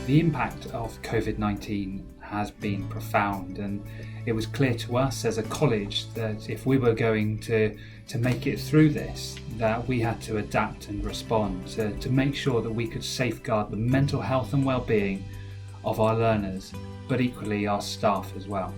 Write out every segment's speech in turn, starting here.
The impact of COVID-19 has been profound, and it was clear to us as a college that if we were going to make it through this, that we had to adapt and respond to make sure that we could safeguard the mental health and well-being of our learners, but equally our staff as well.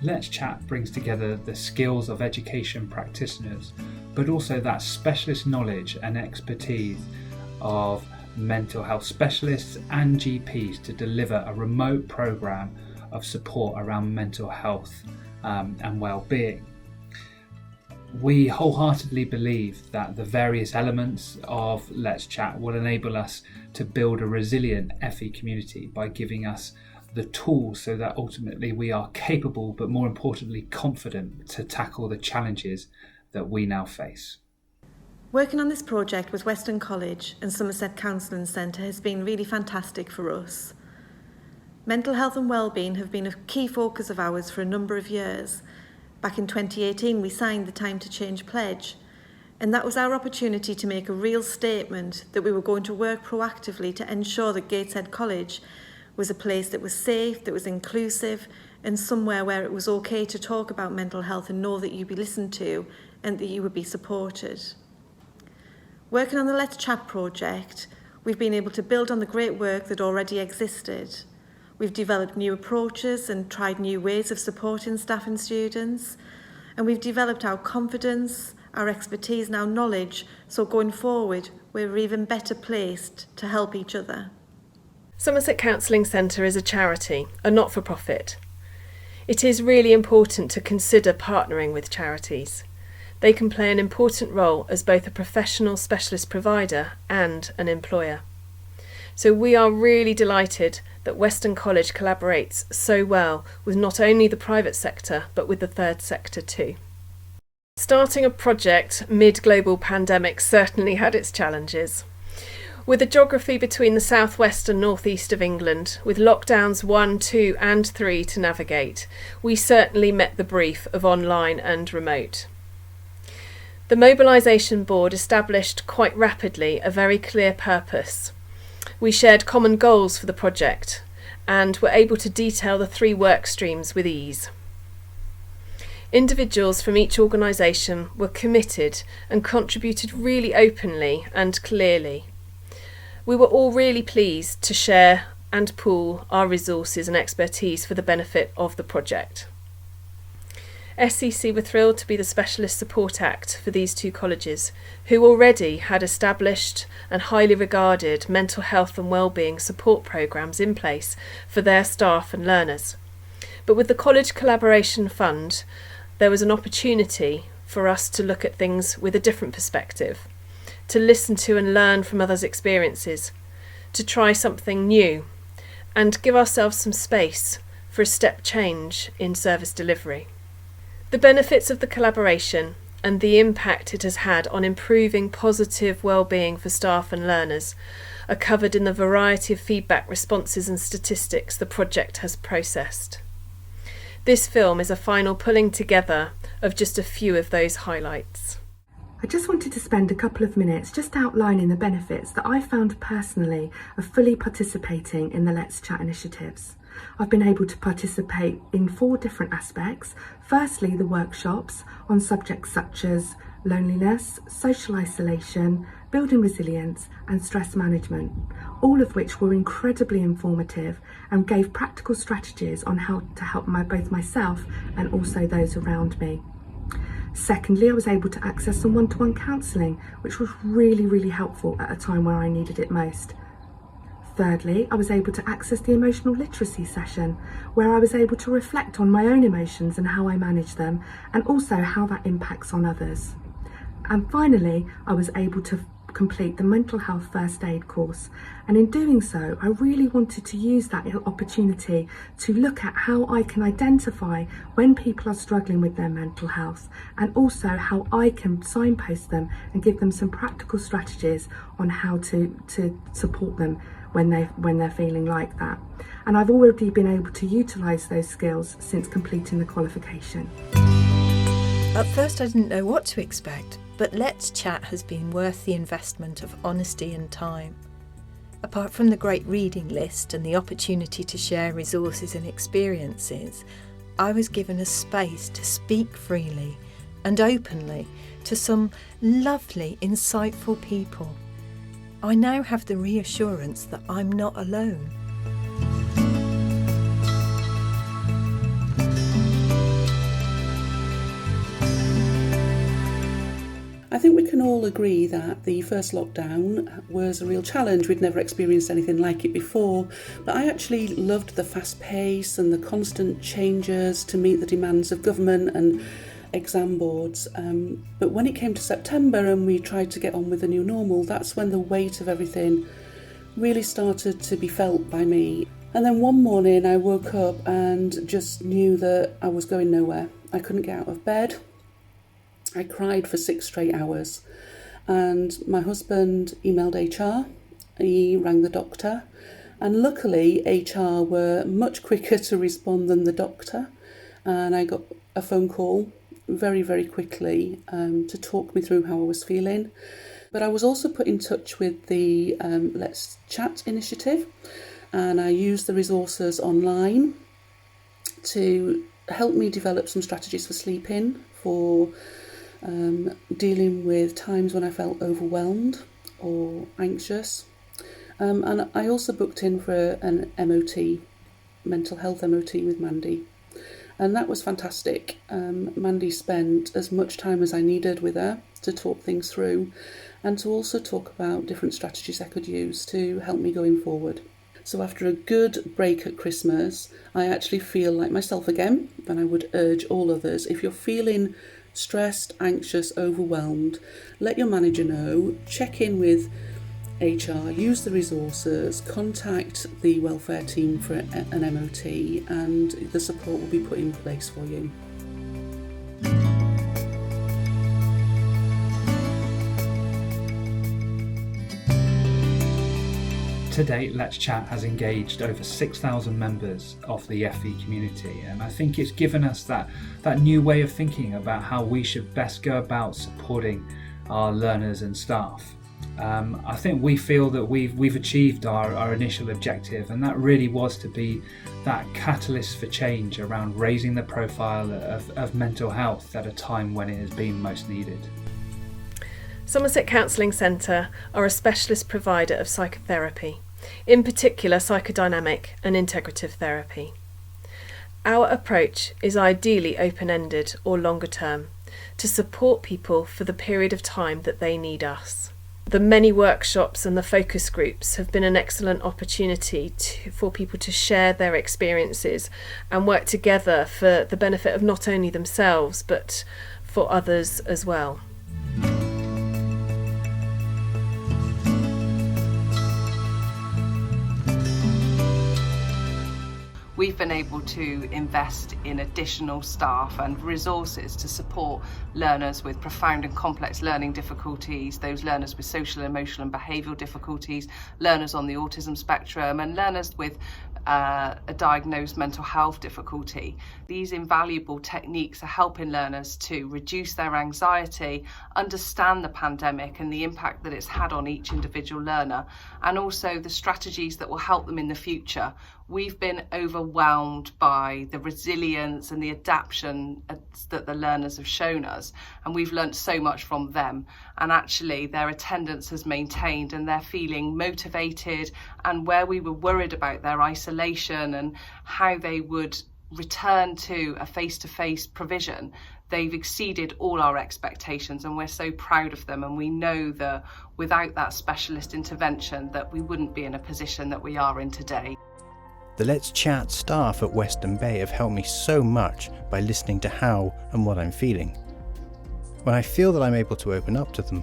Let's Chat brings together the skills of education practitioners, but also that specialist knowledge and expertise of mental health specialists and GPs to deliver a remote programme of support around mental health and well-being. We wholeheartedly believe that the various elements of Let's Chat will enable us to build a resilient FE community by giving us the tools so that ultimately we are capable, but more importantly confident, to tackle the challenges that we now face. Working on this project with Weston College and Somerset Counselling Centre has been really fantastic for us. Mental health and wellbeing have been a key focus of ours for a number of years. Back in 2018 we signed the Time to Change pledge, and that was our opportunity to make a real statement that we were going to work proactively to ensure that Gateshead College was a place that was safe, that was inclusive, and somewhere where it was okay to talk about mental health and know that you'd be listened to and that you would be supported. Working on the Let's Chat project, we've been able to build on the great work that already existed. We've developed new approaches and tried new ways of supporting staff and students, and we've developed our confidence, our expertise and our knowledge, so going forward we're even better placed to help each other. Somerset Counselling Centre is a charity, a not-for-profit. It is really important to consider partnering with charities. They can play an important role as both a professional specialist provider and an employer. So we are really delighted that Weston College collaborates so well with not only the private sector but with the third sector too. Starting a project mid-global pandemic certainly had its challenges. With the geography between the southwest and northeast of England, with lockdowns 1, 2 and 3 to navigate, we certainly met the brief of online and remote. The Mobilisation Board established quite rapidly a very clear purpose. We shared common goals for the project and were able to detail the 3 work streams with ease. Individuals from each organisation were committed and contributed really openly and clearly. We were all really pleased to share and pool our resources and expertise for the benefit of the project. SCC were thrilled to be the Specialist Support Act for these 2 colleges, who already had established and highly regarded mental health and wellbeing support programmes in place for their staff and learners. But with the College Collaboration Fund, there was an opportunity for us to look at things with a different perspective, to listen to and learn from others' experiences, to try something new, and give ourselves some space for a step change in service delivery. The benefits of the collaboration and the impact it has had on improving positive well-being for staff and learners are covered in the variety of feedback responses and statistics the project has processed. This film is a final pulling together of just a few of those highlights. I just wanted to spend a couple of minutes just outlining the benefits that I found personally of fully participating in the Let's Chat initiatives. I've been able to participate in 4 different aspects. Firstly, the workshops on subjects such as loneliness, social isolation, building resilience and stress management, all of which were incredibly informative and gave practical strategies on how to help both myself and also those around me. Secondly, I was able to access some one-to-one counselling, which was really helpful at a time where I needed it most. Thirdly, I was able to access the emotional literacy session, where I was able to reflect on my own emotions and how I manage them, and also how that impacts on others. And finally, I was able to complete the mental health first aid course, and in doing so I really wanted to use that opportunity to look at how I can identify when people are struggling with their mental health, and also how I can signpost them and give them some practical strategies on how to support them when they're feeling like that. And I've already been able to utilise those skills since completing the qualification. At first I didn't know what to expect, but Let's Chat has been worth the investment of honesty and time. Apart from the great reading list and the opportunity to share resources and experiences, I was given a space to speak freely and openly to some lovely, insightful people. I now have the reassurance that I'm not alone. I think we can all agree that the first lockdown was a real challenge. We'd never experienced anything like it before, but I actually loved the fast pace and the constant changes to meet the demands of government and exam boards. But when it came to September and we tried to get on with the new normal, that's when the weight of everything really started to be felt by me. And then one morning I woke up and just knew that I was going nowhere. I couldn't get out of bed. I cried for 6 straight hours, and my husband emailed HR, he rang the doctor, and luckily HR were much quicker to respond than the doctor, and I got a phone call very, very quickly to talk me through how I was feeling. But I was also put in touch with the Let's Chat initiative, and I used the resources online to help me develop some strategies for sleeping, for dealing with times when I felt overwhelmed or anxious. And I also booked in for an MOT, mental health MOT with Mandy. And that was fantastic. Mandy spent as much time as I needed with her to talk things through and to also talk about different strategies I could use to help me going forward. So after a good break at Christmas, I actually feel like myself again, and I would urge all others, if you're feeling stressed, anxious, overwhelmed, let your manager know, check in with HR, use the resources, contact the welfare team for an MOT, and the support will be put in place for you. To date, Let's Chat has engaged over 6,000 members of the FE community, and I think it's given us that new way of thinking about how we should best go about supporting our learners and staff. I think we feel that we've achieved our initial objective, and that really was to be that catalyst for change around raising the profile of mental health at a time when it has been most needed. Somerset Counselling Centre are a specialist provider of psychotherapy, in particular psychodynamic and integrative therapy. Our approach is ideally open-ended or longer term, to support people for the period of time that they need us. The many workshops and the focus groups have been an excellent opportunity for people to share their experiences and work together for the benefit of not only themselves but for others as well. We've been able to invest in additional staff and resources to support learners with profound and complex learning difficulties, those learners with social, emotional and behavioural difficulties, learners on the autism spectrum and learners with a diagnosed mental health difficulty. These invaluable techniques are helping learners to reduce their anxiety, understand the pandemic and the impact that it's had on each individual learner, and also the strategies that will help them in the future. We've been overwhelmed by the resilience and the adaptation that the learners have shown us, and we've learnt so much from them, and actually their attendance has maintained and they're feeling motivated, and where we were worried about their isolation and how they would return to a face-to-face provision, they've exceeded all our expectations, and we're so proud of them, and we know that without that specialist intervention that we wouldn't be in a position that we are in today. The Let's Chat staff at Western Bay have helped me so much by listening to how and what I'm feeling. When I feel that I'm able to open up to them,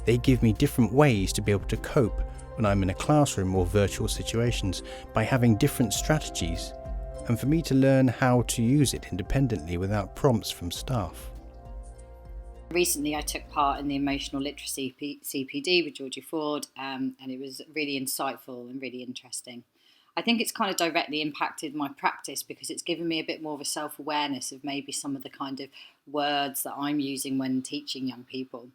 they give me different ways to be able to cope when I'm in a classroom or virtual situations by having different strategies, and for me to learn how to use it independently without prompts from staff. Recently I took part in the Emotional Literacy CPD with Georgie Ford, and it was really insightful and really interesting. I think it's kind of directly impacted my practice because it's given me a bit more of a self-awareness of maybe some of the kind of words that I'm using when teaching young people.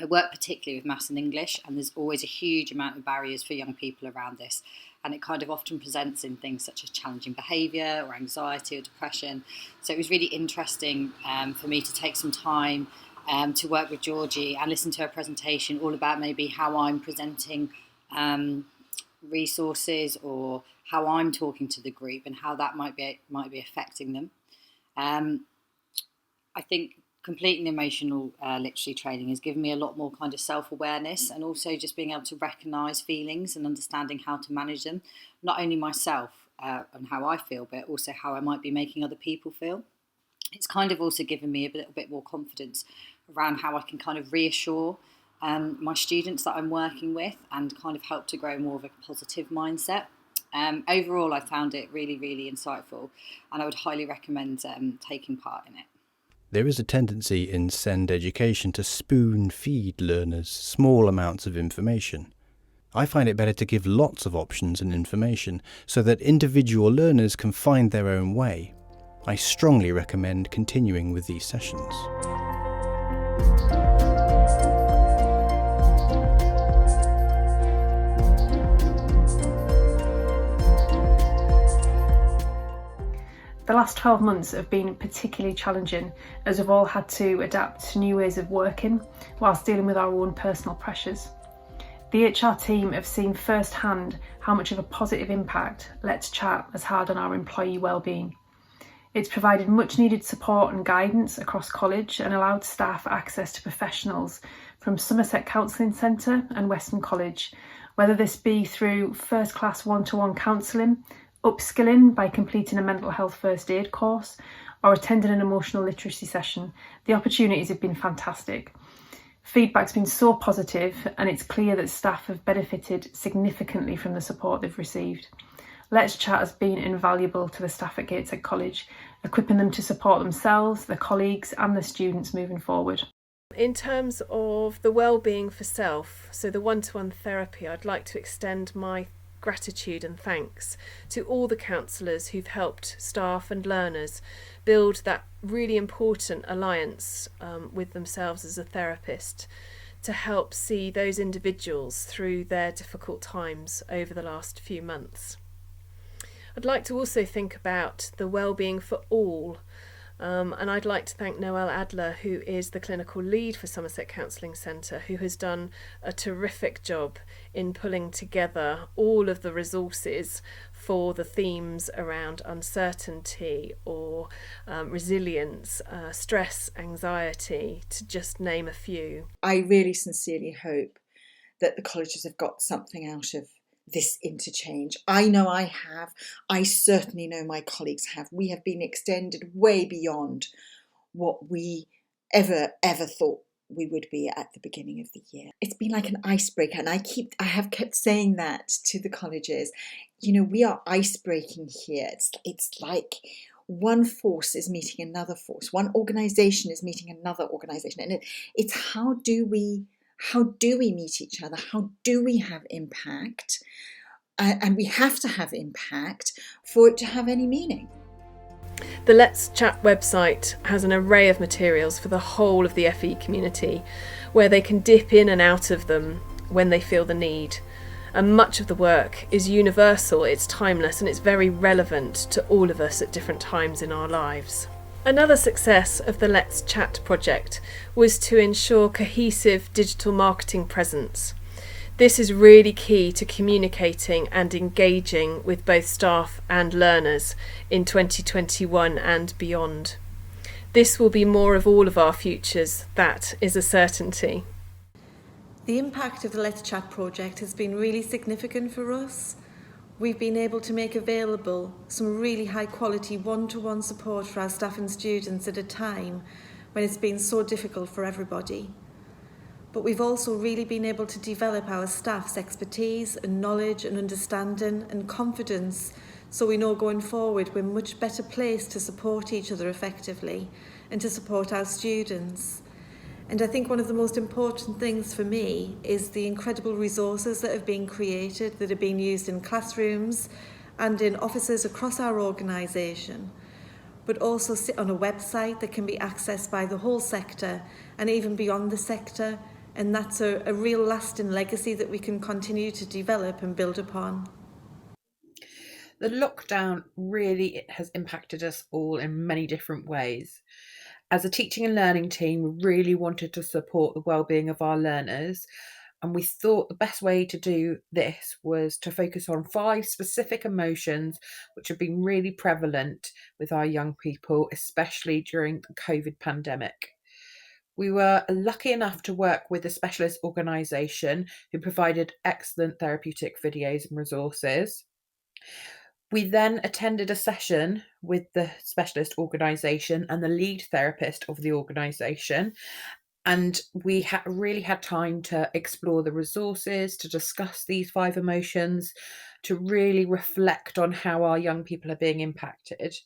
I work particularly with maths and English, and there's always a huge amount of barriers for young people around this, and it kind of often presents in things such as challenging behaviour or anxiety or depression. So it was really interesting for me to take some time to work with Georgie and listen to her presentation all about maybe how I'm presenting resources or how I'm talking to the group and how that might be affecting them. I think completing the emotional literacy training has given me a lot more kind of self-awareness, and also just being able to recognise feelings and understanding how to manage them, not only myself and how I feel, but also how I might be making other people feel. It's kind of also given me a little bit more confidence around how I can kind of reassure my students that I'm working with and kind of help to grow more of a positive mindset. Overall, I found it really, really insightful, and I would highly recommend taking part in it. There is a tendency in SEND education to spoon-feed learners small amounts of information. I find it better to give lots of options and information so that individual learners can find their own way. I strongly recommend continuing with these sessions. The last 12 months have been particularly challenging as we've all had to adapt to new ways of working whilst dealing with our own personal pressures. The HR team have seen firsthand how much of a positive impact Let's Chat has had on our employee wellbeing. It's provided much needed support and guidance across college and allowed staff access to professionals from Somerset Counselling Centre and Weston College, whether this be through first class one-to-one counselling, upskilling by completing a mental health first aid course, or attending an emotional literacy session. The opportunities have been fantastic. Feedback's been so positive, and it's clear that staff have benefited significantly from the support they've received. Let's Chat has been invaluable to the staff at Gateshead College, equipping them to support themselves, their colleagues and the students moving forward. In terms of the wellbeing for self, so the one-to-one therapy, I'd like to extend my gratitude and thanks to all the counsellors who've helped staff and learners build that really important alliance with themselves as a therapist to help see those individuals through their difficult times over the last few months. I'd like to also think about the wellbeing for all, and I'd like to thank Noelle Adler, who is the clinical lead for Somerset Counselling Centre, who has done a terrific job in pulling together all of the resources for the themes around uncertainty or resilience, stress, anxiety, to just name a few. I really sincerely hope that the colleges have got something out of this interchange. I know I have. I certainly know my colleagues have. We have been extended way beyond what we ever thought we would be at the beginning of the year. It's been like an icebreaker, and I have kept saying that to the colleges. You know, we are ice breaking here. It's like one force is meeting another force. One organisation is meeting another organisation, and it's how do we meet each other? How do we have impact? And we have to have impact for it to have any meaning. The Let's Chat website has an array of materials for the whole of the FE community, where they can dip in and out of them when they feel the need. And much of the work is universal, it's timeless, and it's very relevant to all of us at different times in our lives. Another success of the Let's Chat project was to ensure cohesive digital marketing presence. This is really key to communicating and engaging with both staff and learners in 2021 and beyond. This will be more of all of our futures, that is a certainty. The impact of the Let's Chat project has been really significant for us. We've been able to make available some really high quality one-to-one support for our staff and students at a time when it's been so difficult for everybody. But we've also really been able to develop our staff's expertise and knowledge and understanding and confidence, so we know going forward we're much better placed to support each other effectively and to support our students. And I think one of the most important things for me is the incredible resources that have been created, that are being used in classrooms and in offices across our organisation, but also sit on a website that can be accessed by the whole sector and even beyond the sector. And that's a real lasting legacy that we can continue to develop and build upon. The lockdown really has impacted us all in many different ways. As a teaching and learning team, we really wanted to support the wellbeing of our learners, and we thought the best way to do this was to focus on 5 specific emotions which have been really prevalent with our young people, especially during the COVID pandemic. We were lucky enough to work with a specialist organisation who provided excellent therapeutic videos and resources. We then attended a session with the specialist organisation and the lead therapist of the organisation, and we really had time to explore the resources, to discuss these 5 emotions, to really reflect on how our young people are being impacted.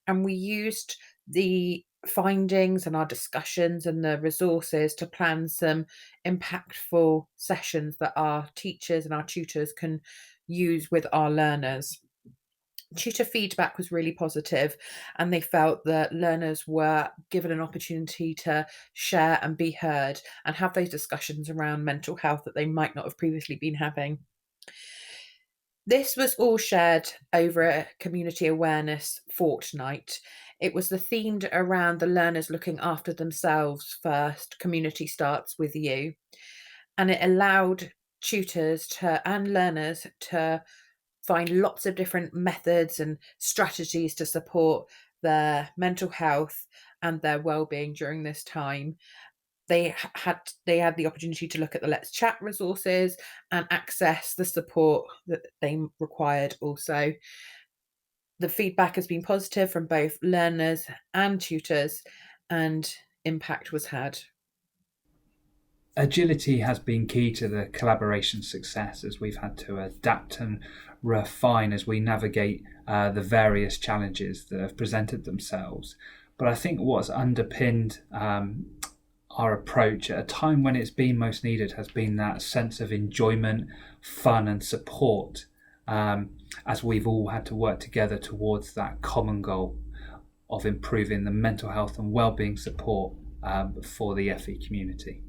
And we used the findings and our discussions and the resources to plan some impactful sessions that our teachers and our tutors can use with our learners. Tutor feedback was really positive, and they felt that learners were given an opportunity to share and be heard and have those discussions around mental health that they might not have previously been having. This was all shared over a community awareness fortnight. It was themed around the learners looking after themselves first. Community starts with you, and it allowed tutors and learners to find lots of different methods and strategies to support their mental health and their well-being during this time. They had the opportunity to look at the Let's Chat resources and access the support that they required also. The feedback has been positive from both learners and tutors, and impact was had. Agility has been key to the collaboration success, as we've had to adapt and refine as we navigate the various challenges that have presented themselves. But I think what's underpinned our approach at a time when it's been most needed has been that sense of enjoyment, fun and support, as we've all had to work together towards that common goal of improving the mental health and wellbeing support for the FE community.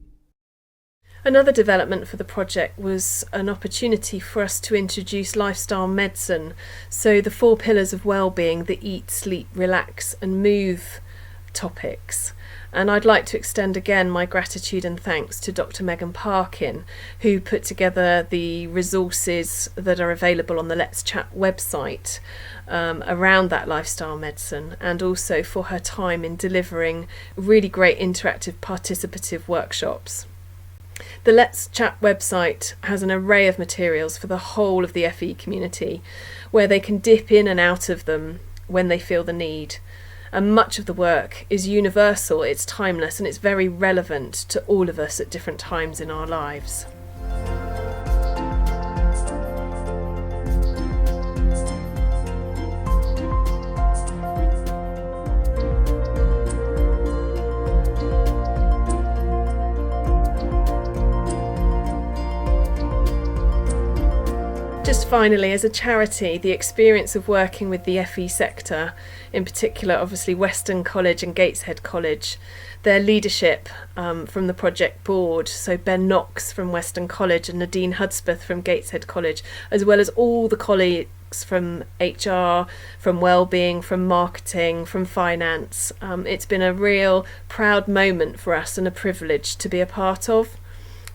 Another development for the project was an opportunity for us to introduce lifestyle medicine. So the 4 pillars of wellbeing, the eat, sleep, relax and move topics. And I'd like to extend again my gratitude and thanks to Dr. Megan Parkin, who put together the resources that are available on the Let's Chat website around that lifestyle medicine, and also for her time in delivering really great interactive participative workshops. The Let's Chat website has an array of materials for the whole of the FE community, where they can dip in and out of them when they feel the need. And much of the work is universal, it's timeless, and it's very relevant to all of us at different times in our lives. Just finally, as a charity, the experience of working with the FE sector, in particular obviously Weston College and Gateshead College, their leadership from the project board, so Ben Knox from Weston College and Nadine Hudspeth from Gateshead College, as well as all the colleagues from HR, from wellbeing, from marketing, from finance. It's been a real proud moment for us and a privilege to be a part of.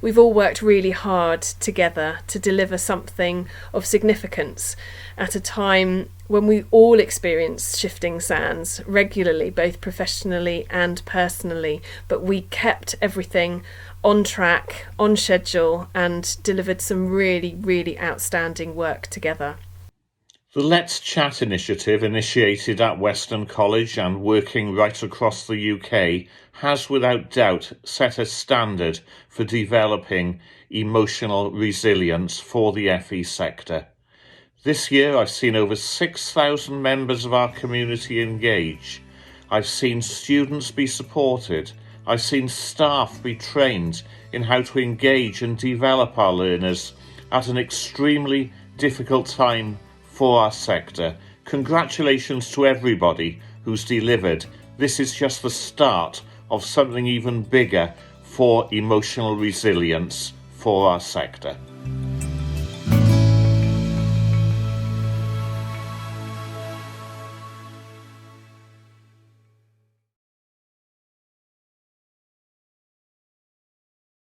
We've all worked really hard together to deliver something of significance at a time when we all experience shifting sands regularly, both professionally and personally, but we kept everything on track, on schedule, and delivered some really, really outstanding work together. The Let's Chat initiative, initiated at Weston College and working right across the UK, has without doubt set a standard for developing emotional resilience for the FE sector. This year I've seen over 6,000 members of our community engage. I've seen students be supported I've seen staff be trained in how to engage and develop our learners at an extremely difficult time for our sector. Congratulations to everybody who's delivered. This is just the start of something even bigger for emotional resilience for our sector.